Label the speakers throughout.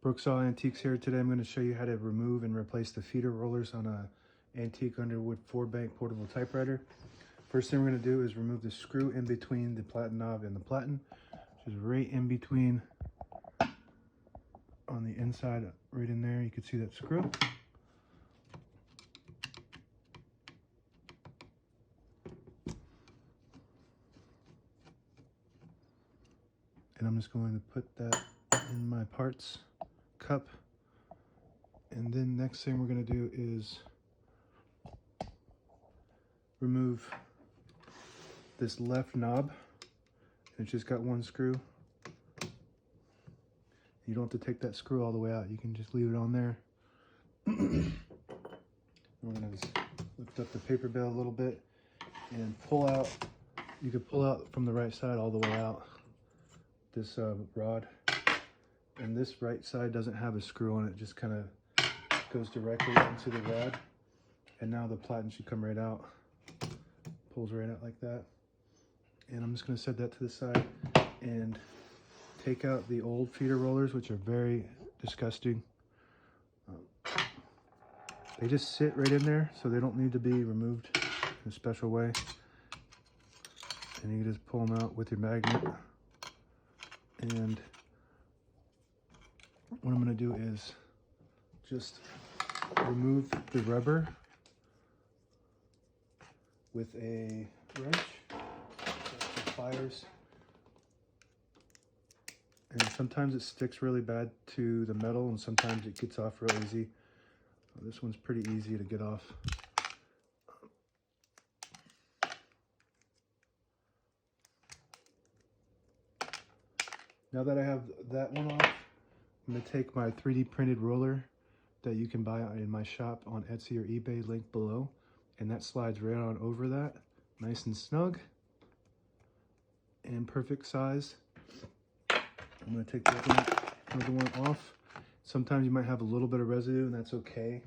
Speaker 1: Brooksaw Antiques here. Today I'm going to show you how to remove and replace the feeder rollers on a antique Underwood 4 Bank portable typewriter. First thing we're going to do is remove the screw in between the platen knob and the platen, which is right in between on the inside, right in there. You can see that screw. And I'm just going to put that in my parts cup. And then next thing we're going to do is remove this left knob. It's just got one screw. You don't have to take that screw all the way out. You can just leave it on there. We're going to just lift up the paper bale a little bit and pull out. You could pull out from the right side all the way out this rod. And this right side doesn't have a screw on it. Just kind of goes directly into the rod. And now the platen should come right out. Pulls right out like that. And I'm just going to set that to the side and take out the old feeder rollers, which are very disgusting. They just sit right in there, so they don't need to be removed in a special way. And you can just pull them out with your magnet. And what I'm going to do is just remove the rubber with a wrench, pliers. And sometimes it sticks really bad to the metal, and sometimes it gets off real easy. This one's pretty easy to get off. Now that I have that one off, I'm going to take my 3D printed roller that you can buy in my shop on Etsy or eBay, link below, and that slides right on over that, nice and snug and perfect size. I'm going to take the other one off. Sometimes you might have a little bit of residue, and that's okay.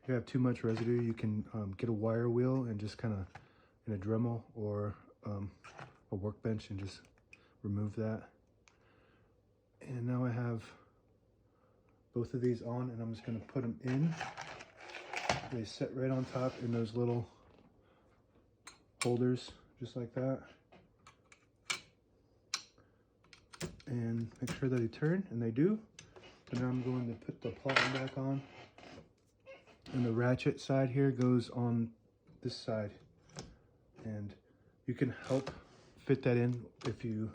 Speaker 1: If you have too much residue, you can get a wire wheel and just kind of in a Dremel or a workbench and just remove that. And now I have both of these on, and I'm just going to put them in. They sit right on top in those little holders, just like that. And make sure that they turn, and they do. So now I'm going to put the platen back on. And the ratchet side here goes on this side. And you can help fit that in if you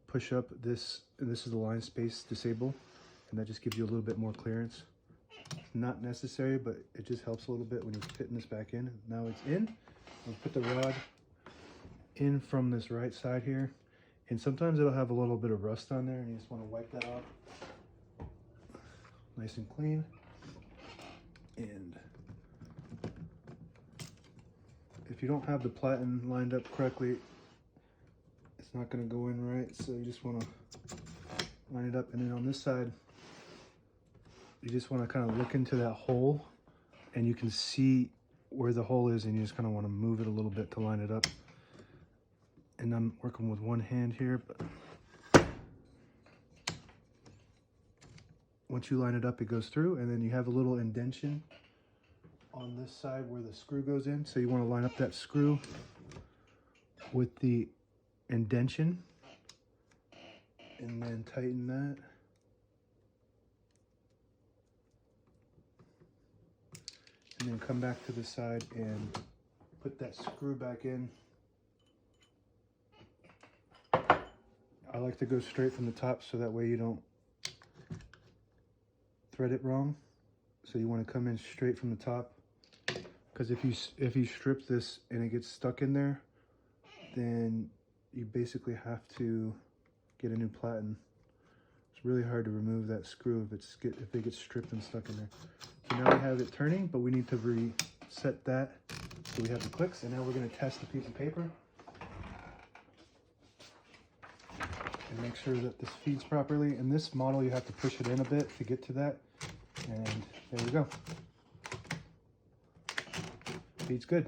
Speaker 1: push up this, and this is the line space disable, and that just gives you a little bit more clearance. It's not necessary, but it just helps a little bit when you're fitting this back in. Now it's in. I'll put the rod in from this right side here, and sometimes it'll have a little bit of rust on there, and you just want to wipe that off nice and clean. And if you don't have the platen lined up correctly, it's not going to go in right, so you just want to line it up. And then on this side, you just want to kind of look into that hole, and you can see where the hole is, and you just kind of want to move it a little bit to line it up. And I'm working with one hand here, but once you line it up, it goes through, and then you have a little indentation on this side where the screw goes in. So you want to line up that screw with the indentation and then tighten that. And then come back to the side and put that screw back in. I like to go straight from the top, so that way you don't thread it wrong. So you want to come in straight from the top, because if you strip this and it gets stuck in there, then you basically have to get a new platen. It's really hard to remove that screw if it gets stripped and stuck in there. So now we have it turning, but we need to reset that so we have the clicks. And now we're going to test the piece of paper and make sure that this feeds properly. In this model, you have to push it in a bit to get to that. And there we go. Feeds good.